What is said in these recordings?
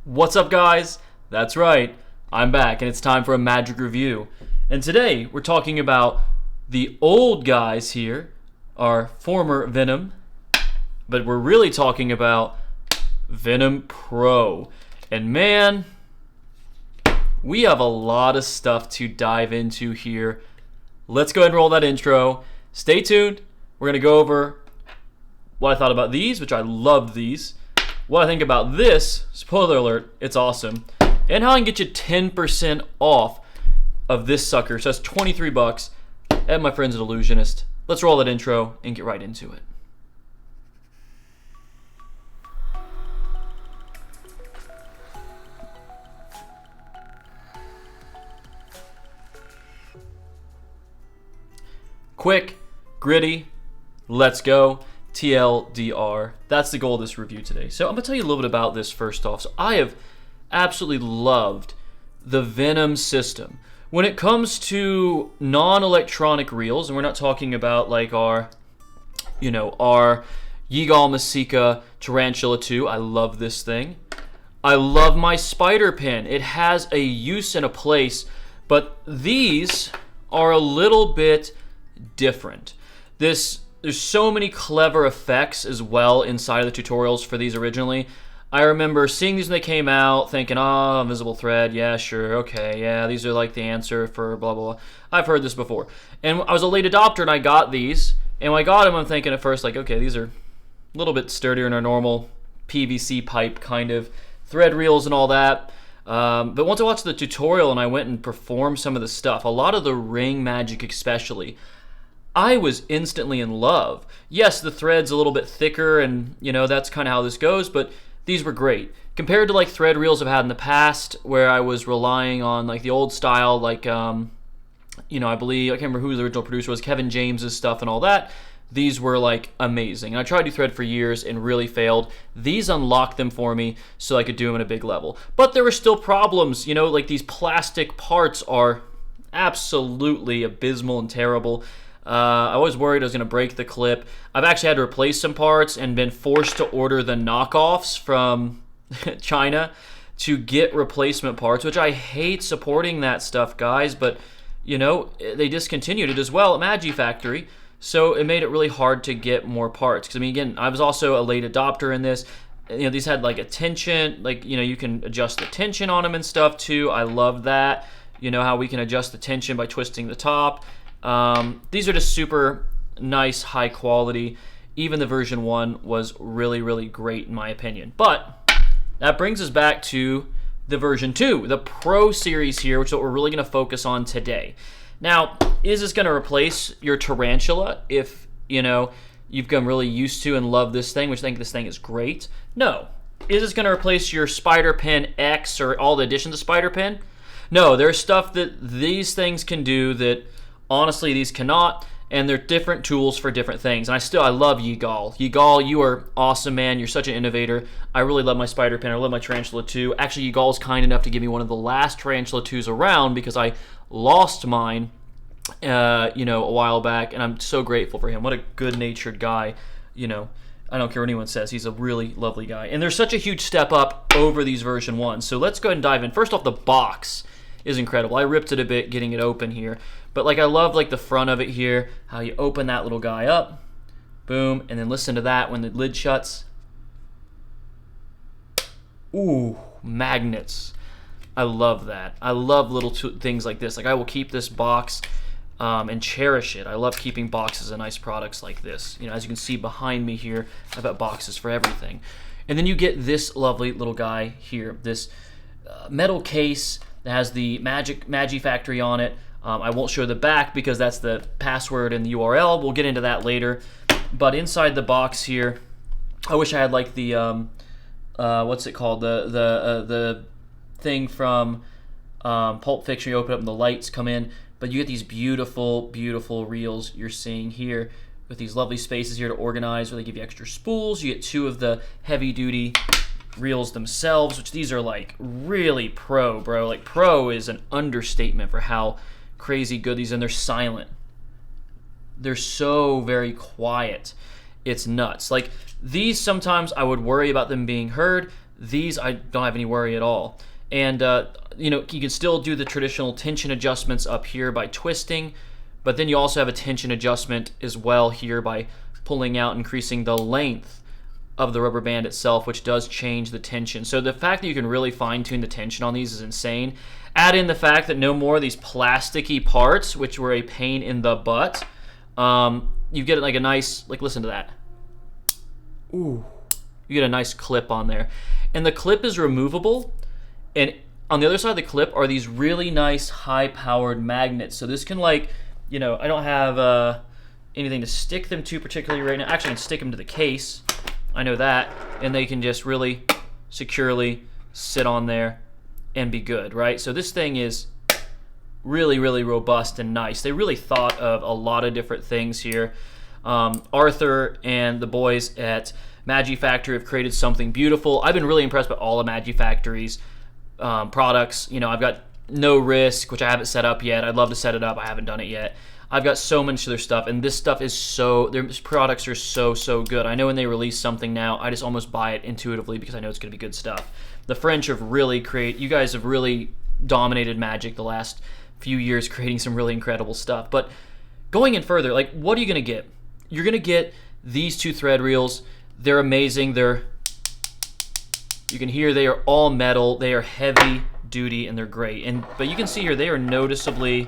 What's up, guys? That's right, I'm back, and it's time for a magic review. And today, we're talking about the old guys here, our former Venom, but we're really talking about Venom Pro. And man, we have a lot of stuff to dive into here. Let's go ahead and roll that intro. Stay tuned. We're going to go over what I thought about these, which I loved these. What I think about this, spoiler alert, it's awesome. And how I can get you 10% off of this sucker. So that's 23 bucks at my friends at Illusionist. Let's roll that intro and get right into it. Quick, gritty, let's go. TLDR. That's the goal of this review today. So I'm going to tell you a little bit about this first off. So I have absolutely loved the Venom system. When it comes to non-electronic reels, and we're not talking about like our Yigal Masika Tarantula 2. I love this thing. I love my spider pen. It has a use and a place, but these are a little bit different. There's so many clever effects as well inside of the tutorials for these originally. I remember seeing these when they came out, thinking, oh, invisible thread, yeah, sure, okay, yeah, these are like the answer for blah, blah, blah. I've heard this before. And I was a late adopter and I got these. And when I got them, I'm thinking at first, like, okay, these are a little bit sturdier than our normal PVC pipe kind of thread reels and all that. But once I watched the tutorial and I went and performed some of the stuff, a lot of the ring magic especially, I was instantly in love. Yes, the thread's a little bit thicker and, that's kind of how this goes, but these were great. Compared to, like, thread reels I've had in the past where I was relying on, like, the old style, like, I believe, I can't remember who the original producer was, Kevin James's stuff and all that. These were, like, amazing. And I tried to do thread for years and really failed. These unlocked them for me so I could do them at a big level. But there were still problems, like these plastic parts are absolutely abysmal and terrible. I was worried I was going to break the clip. I've actually had to replace some parts and been forced to order the knockoffs from China to get replacement parts, which I hate supporting that stuff, guys, but, they discontinued it as well at Magi Factory, so it made it really hard to get more parts. Because, again, I was also a late adopter in this. These had, like, a tension, like, you can adjust the tension on them and stuff, too. I love that. How we can adjust the tension by twisting the top. These are just super nice, high quality. Even the version 1 was really, really great in my opinion. But that brings us back to the version 2, the Pro series here, which is what we're really going to focus on today. Now, is this going to replace your Tarantula if, you've gotten really used to and love this thing, which I think this thing is great? No. Is this going to replace your Spider Pen X or all the additions to Spider Pen? No, there's stuff that these things can do that honestly, these cannot, and they're different tools for different things. And I love Yigal. Yigal, you are awesome, man. You're such an innovator. I really love my Spider Pen. I love my Tarantula 2. Actually, Yigal's kind enough to give me one of the last Tarantula 2s around because I lost mine, a while back, and I'm so grateful for him. What a good-natured guy. I don't care what anyone says. He's a really lovely guy. And there's such a huge step up over these version 1s. So let's go ahead and dive in. First off, the box is incredible. I ripped it a bit getting it open here. But I love the front of it here, how you open that little guy up, boom, and then listen to that when the lid shuts. Ooh, magnets. I love that. I love little things like this. I will keep this box and cherish it. I love keeping boxes of nice products like this. As you can see behind me here, I've got boxes for everything. And then you get this lovely little guy here, this metal case that has the Magi Factory on it. I won't show the back because that's the password and the URL. We'll get into that later. But inside the box here, I wish I had like the what's it called? The thing from Pulp Fiction. You open up and the lights come in. But you get these beautiful, beautiful reels you're seeing here with these lovely spaces here to organize where they give you extra spools. You get 2 of the heavy-duty reels themselves, which these are like really pro, bro. Like pro is an understatement for how crazy good these are, and they're silent. They're so very quiet. It's nuts. Like these, sometimes I would worry about them being heard. These I don't have any worry at all. And you know, you can still do the traditional tension adjustments up here by twisting, but then you also have a tension adjustment as well here by pulling out, increasing the length of the rubber band itself, which does change the tension. So the fact that you can really fine-tune the tension on these is insane. Add in the fact that no more of these plasticky parts, which were a pain in the butt. You get like a nice, like, listen to that. Ooh. You get a nice clip on there. And the clip is removable, and on the other side of the clip are these really nice high-powered magnets. So this can, like, you know, I don't have anything to stick them to particularly right now. Actually, I can stick them to the case. I know that. And they can just really securely sit on there and be good, right? So this thing is really, really robust and nice. They really thought of a lot of different things here. Arthur and the boys at Magifactory have created something beautiful. I've been really impressed by all of Magifactory's products. You know, I've got No Risk, which I haven't set up yet. I'd love to set it up. I haven't done it yet. I've got so much of their stuff, and this stuff is so, their products are so, so good. I know when they release something now, I just almost buy it intuitively because I know it's going to be good stuff. The French have really you guys have really dominated Magic the last few years, creating some really incredible stuff. But going in further, like, what are you going to get? You're going to get these two thread reels. They're amazing. You can hear they are all metal. They are heavy duty, and they're great. But you can see here they are noticeably,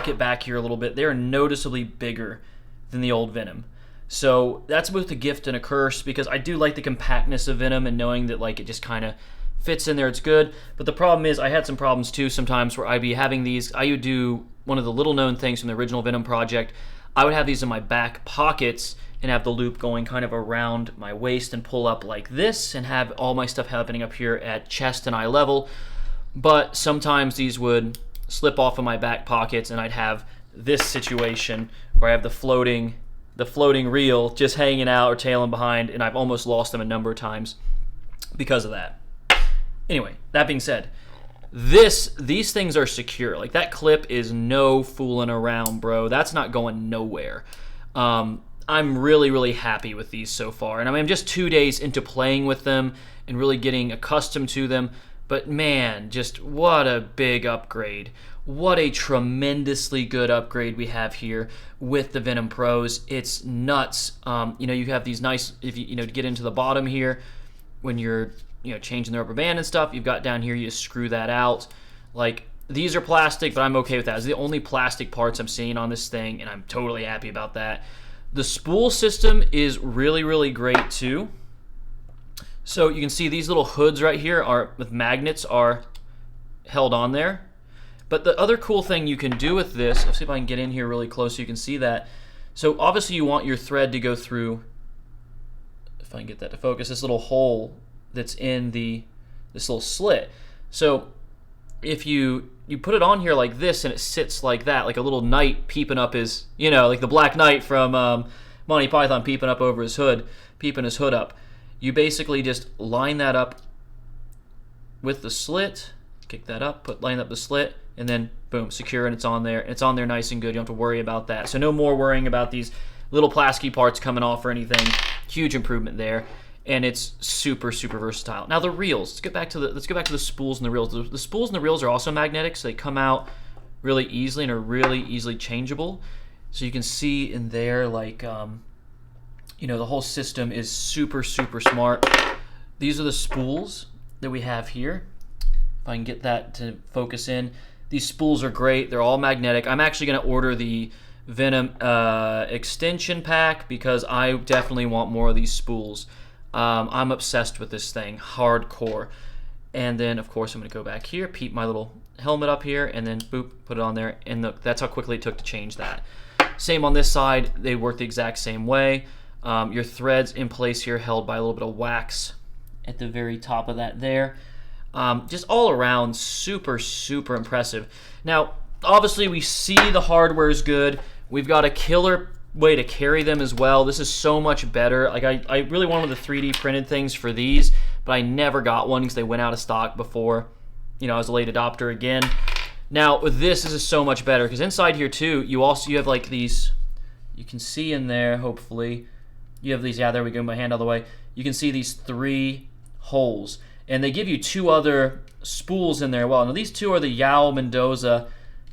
get back here a little bit, they are noticeably bigger than the old Venom. So that's both a gift and a curse, because I do like the compactness of Venom and knowing that, like, it just kind of fits in there, it's good. But the problem is I had some problems too sometimes where I'd be having these, I would do one of the little known things from the original Venom Project. I would have these in my back pockets and have the loop going kind of around my waist and pull up like this and have all my stuff happening up here at chest and eye level. But sometimes these would slip off of my back pockets and I'd have this situation where I have the floating reel just hanging out or tailing behind, and I've almost lost them a number of times because of that. Anyway, that being said, these things are secure. Like, that clip is no fooling around, bro. That's not going nowhere. I'm really, really happy with these so far. And I mean, I'm just 2 days into playing with them and really getting accustomed to them. But man, just what a big upgrade. What a tremendously good upgrade we have here with the Venom Pros. It's nuts. You know, you have these nice, if you know, to get into the bottom here, when you're, you know, changing the rubber band and stuff, you've got down here, you just screw that out. Like, these are plastic, but I'm okay with that. It's the only plastic parts I'm seeing on this thing, and I'm totally happy about that. The spool system is really, really great too. So you can see these little hoods right here with magnets are held on there. But the other cool thing you can do with this, let's see if I can get in here really close so you can see that. So obviously you want your thread to go through, if I can get that to focus, this little hole that's in this little slit. So if you put it on here like this and it sits like that, like a little knight peeping up his, you know, like the Black Knight from Monty Python peeping up over his hood, peeping his hood up. You basically just line that up with the slit, kick that up, line up the slit, and then boom, secure, and it's on there. It's on there nice and good. You don't have to worry about that. So no more worrying about these little plasticky parts coming off or anything. Huge improvement there. And it's super, super versatile. Now the reels. Let's get back to the spools and the reels. The spools and the reels are also magnetic, so they come out really easily and are really easily changeable. So you can see in there, like, you know, the whole system is super, super smart. These are the spools that we have here. If I can get that to focus in. These spools are great. They're all magnetic. I'm actually going to order the Venom extension pack because I definitely want more of these spools. I'm obsessed with this thing, hardcore. And then, of course, I'm going to go back here, peep my little helmet up here, and then boop, put it on there. And look, that's how quickly it took to change that. Same on this side. They work the exact same way. Your thread's in place here, held by a little bit of wax at the very top of that there. Just all around super, super impressive. Now, obviously, we see the hardware is good. We've got a killer way to carry them as well. This is so much better. Like, I really wanted the 3D printed things for these, but I never got one because they went out of stock before, you know, I was a late adopter again. Now, with this is so much better because inside here, too, you have, like, these, you can see in there, hopefully, you have these, yeah, there we go, my hand all the way. You can see these 3 holes. And they give you 2 other spools in there. Well, now these 2 are the Yao Mendoza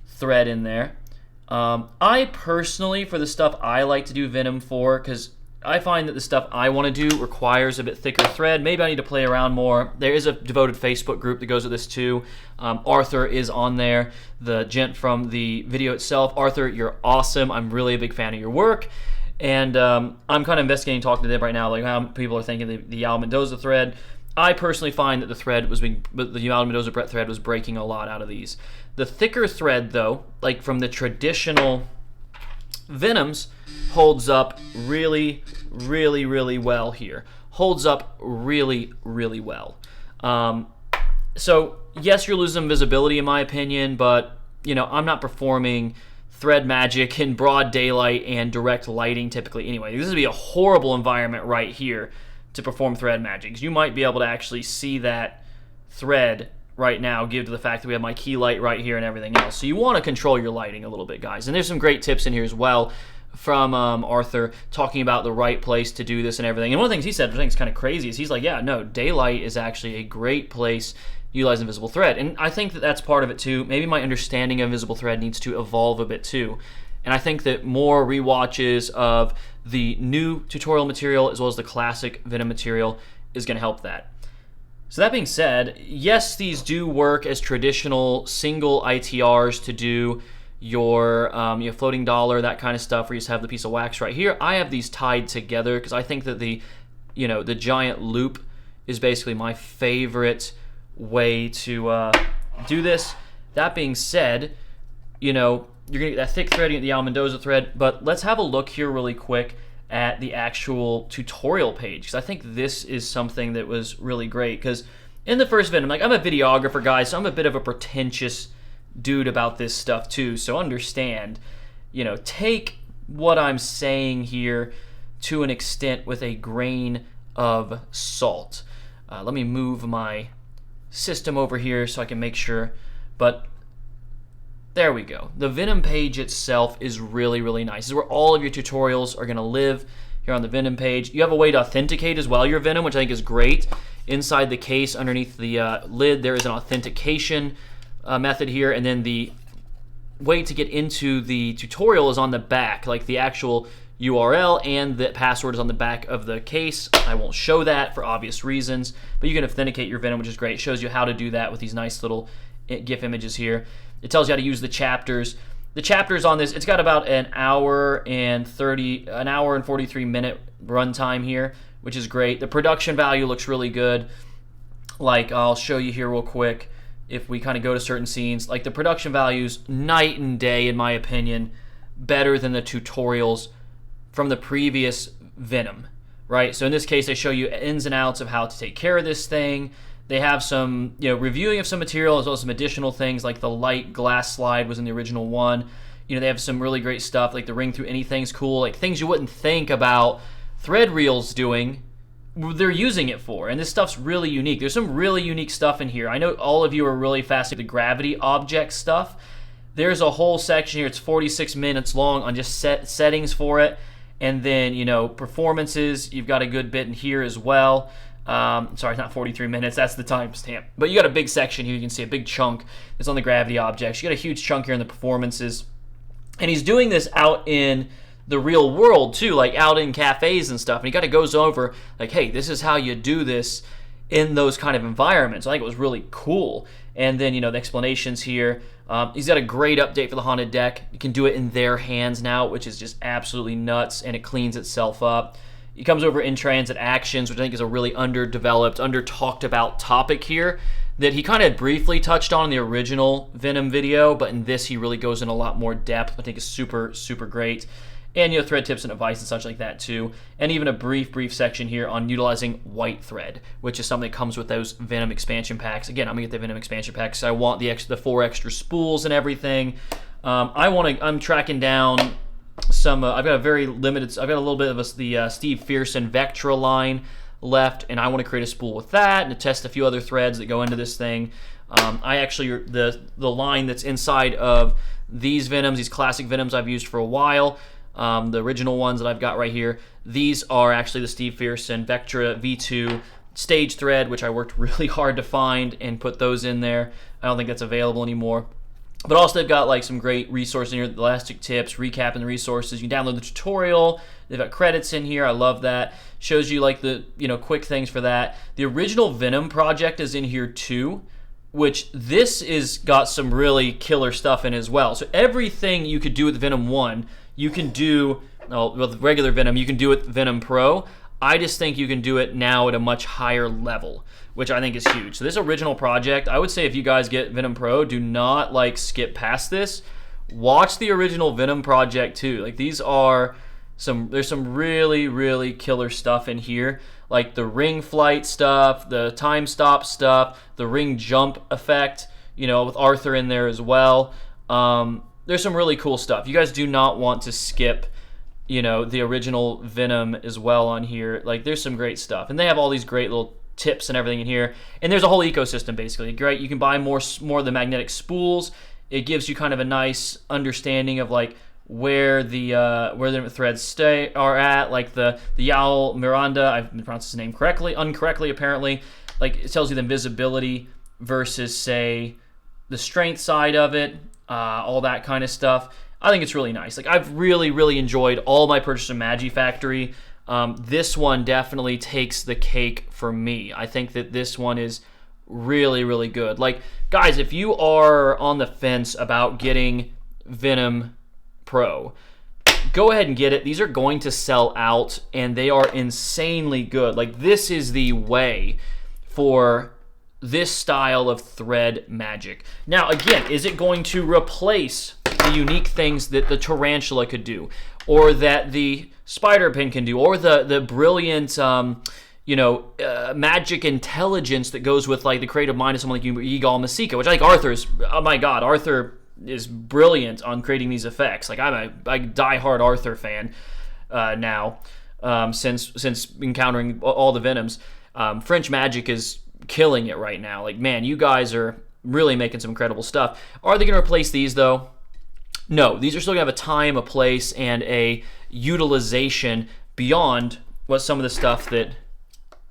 thread in there. I personally, for the stuff I like to do Venom for, because I find that the stuff I want to do requires a bit thicker thread. Maybe I need to play around more. There is a devoted Facebook group that goes with this too. Arthur is on there, the gent from the video itself. Arthur, you're awesome. I'm really a big fan of your work. And I'm kind of investigating, talking to them right now, like how people are thinking the Yao Mendoza thread. I personally find that the Yao Mendoza thread was breaking a lot out of these. The thicker thread, though, like from the traditional Venoms, holds up really, really, really well here. Holds up really, really well. So, yes, you're losing visibility in my opinion, but, I'm not performing thread magic in broad daylight and direct lighting typically anyway. This would be a horrible environment right here to perform thread magic. You might be able to actually see that thread right now, due to the fact that we have my key light right here and everything else. So you want to control your lighting a little bit, guys. And there's some great tips in here as well from Arthur, talking about the right place to do this and everything. And one of the things he said, which I think is kind of crazy, is he's like, yeah, no, daylight is actually a great place utilizing invisible thread. And I think that that's part of it too. Maybe my understanding of invisible thread needs to evolve a bit too. And I think that more rewatches of the new tutorial material as well as the classic Venom material is going to help that. So that being said, yes, these do work as traditional single ITRs to do your floating dollar, that kind of stuff, where you just have the piece of wax right here. I have these tied together because I think that the giant loop is basically my favorite way to do this. That being said, you're going to get that thick thread, you get the Yao Mendoza thread, but let's have a look here really quick at the actual tutorial page, because I think this is something that was really great. Because in the first Venom, I'm a videographer, guys, so I'm a bit of a pretentious dude about this stuff too, so understand, take what I'm saying here to an extent with a grain of salt. Let me move my system over here so I can make sure, but there we go. The Venom page itself is really, really nice. This is where all of your tutorials are going to live here on the Venom page. You have a way to authenticate as well your Venom, which I think is great. Inside the case, underneath the lid, there is an authentication method here, and then the way to get into the tutorial is on the back, like the actual URL and the password is on the back of the case. I won't show that for obvious reasons, but you can authenticate your Venom, which is great. It shows you how to do that with these nice little GIF images here. It tells you how to use the chapters. The chapters on this, it's got about an hour and 43 minute runtime here, which is great. The production value looks really good. Like, I'll show you here real quick. If we kind of go to certain scenes, like the production values, night and day in my opinion, better than the tutorials from the previous Venom, right? So in this case, they show you ins and outs of how to take care of this thing. They have some, reviewing of some material as well as some additional things, like the light glass slide was in the original one. They have some really great stuff, like the ring through anything's cool, like things you wouldn't think about thread reels doing, they're using it for, and this stuff's really unique. There's some really unique stuff in here. I know all of you are really fascinated with the gravity object stuff. There's a whole section here, it's 46 minutes long, on just settings for it, and then, performances. You've got a good bit in here as well. Sorry, it's not 43 minutes, that's the timestamp. But you got a big section here, you can see a big chunk that's on the gravity objects. You got a huge chunk here in the performances. And he's doing this out in the real world too, like out in cafes and stuff. And he kind of goes over, like, hey, this is how you do this in those kind of environments. I think it was really cool. And then, the explanations here. He's got a great update for the Haunted Deck. You can do it in their hands now, which is just absolutely nuts, and it cleans itself up. He comes over in transit actions, which I think is a really underdeveloped, under-talked about topic here that he kind of briefly touched on in the original Venom video, but in this he really goes in a lot more depth. I think is super, super great. And, thread tips and advice and such like that too. And even a brief section here on utilizing white thread, which is something that comes with those Venom expansion packs. Again, I'm going to get the Venom expansion packs. So I want the 4 extra spools and everything. I'm tracking down some, I've got a little bit of the Steve Fearson Vectra line left, and I want to create a spool with that and to test a few other threads that go into this thing. I actually, the line that's inside of these Venoms, these classic Venoms I've used for a while, the original ones that I've got right here, these are actually the Steve Fearson Vectra V2 stage thread, which I worked really hard to find and put those in there. I don't think that's available anymore. But also they've got like some great resources in here, elastic tips, recapping the resources. You can download the tutorial. They've got credits in here. I love that. Shows you like the quick things for that. The original Venom Project is in here too, which this is got some really killer stuff in as well. So everything you could do with Venom 1, you can do with regular Venom, you can do with Venom Pro. I just think you can do it now at a much higher level, which I think is huge. So this original project, I would say if you guys get Venom Pro, do not like skip past this. Watch the original Venom Project too. Like there's some really, really killer stuff in here. Like the ring flight stuff, the time stop stuff, the ring jump effect, with Arthur in there as well. There's some really cool stuff. You guys do not want to skip the original Venom as well on here. Like there's some great stuff, and they have all these great little tips and everything in here, and there's a whole ecosystem basically. Great, you can buy more of the magnetic spools. It gives you kind of a nice understanding of like where the threads are at, like the Yael Miranda, I've been pronouncing his name incorrectly apparently. Like it tells you the invisibility versus say the strength side of it, all that kind of stuff. I think it's really nice. Like I've really, really enjoyed all my purchases of Magifactory. This one definitely takes the cake for me. I think that this one is really, really good. Like, guys, if you are on the fence about getting Venom Pro, go ahead and get it. These are going to sell out, and they are insanely good. Like, this is the way for this style of thread magic. Now, again, is it going to replace the unique things that the Tarantula could do, or that the Spider Pin can do, or the brilliant magic intelligence that goes with like the creative mind of someone like Yigal Masika, which I think Arthur is brilliant on creating these effects. Like I'm a die-hard Arthur fan now, since encountering all the Venoms. French Magic is killing it right now. Like, man, you guys are really making some incredible stuff. Are they going to replace these though? No, these are still going to have a time, a place, and a utilization beyond what some of the stuff that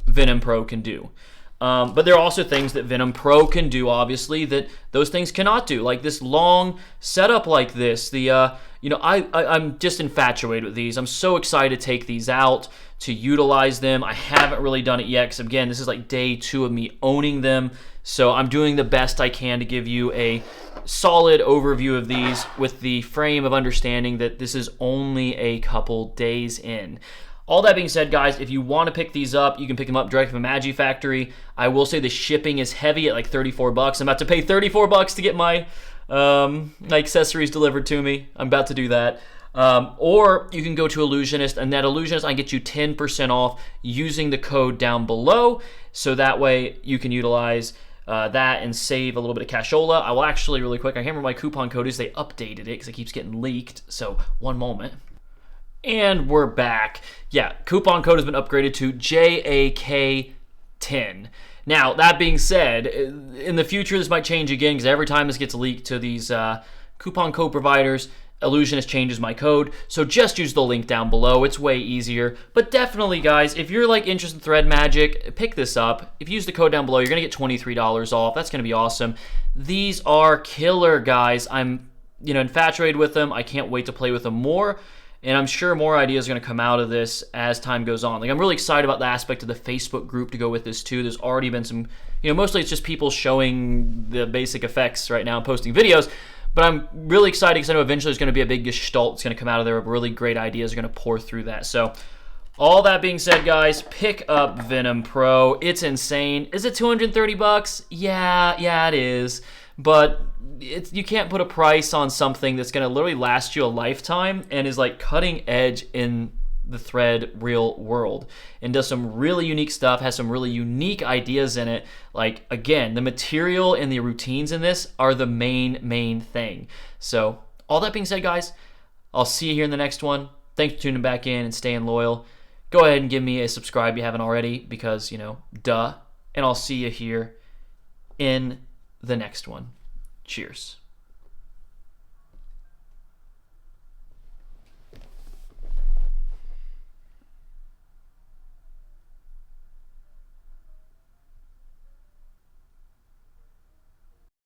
Venom Pro can do. But there are also things that Venom Pro can do, obviously, that those things cannot do. Like this long setup like this. I'm just infatuated with these. I'm so excited to take these out, to utilize them. I haven't really done it yet, because again, this is like day 2 of me owning them. So I'm doing the best I can to give you a solid overview of these with the frame of understanding that this is only a couple days in. All that being said, guys, if you want to pick these up, you can pick them up directly from Magifactory. I will say the shipping is heavy at like $34. I'm about to pay $34 to get my accessories delivered to me. I'm about to do that. Or you can go to Illusionist, and that Illusionist, I get you 10% off using the code down below. So that way you can utilize that and save a little bit of cashola. I will actually, really quick, I can't remember my coupon code is. They updated it because it keeps getting leaked. So one moment. And we're back. Yeah, coupon code has been upgraded to JAK10. Now, that being said, in the future this might change again, because every time this gets leaked to these coupon code providers, Illusionist changes my code. So just use the link down below. It's way easier. But definitely, guys, if you're like interested in thread magic, pick this up. If you use the code down below, you're going to get $23 off. That's going to be awesome. These are killer, guys. I'm infatuated with them. I can't wait to play with them more. And I'm sure more ideas are going to come out of this as time goes on. Like, I'm really excited about the aspect of the Facebook group to go with this too. There's already been some, mostly it's just people showing the basic effects right now and posting videos. But I'm really excited because I know eventually there's going to be a big gestalt that's going to come out of there. Really great ideas are going to pour through that. So all that being said, guys, pick up Venom Pro. It's insane. Is it $230? Yeah, it is. But you can't put a price on something that's going to literally last you a lifetime and is like cutting edge in the thread real world and does some really unique stuff, has some really unique ideas in it. Like, again, the material and the routines in this are the main thing. So all that being said, guys, I'll see you here in the next one. Thanks for tuning back in and staying loyal. Go ahead and give me a subscribe if you haven't already, because, duh. And I'll see you here in the next one. Cheers.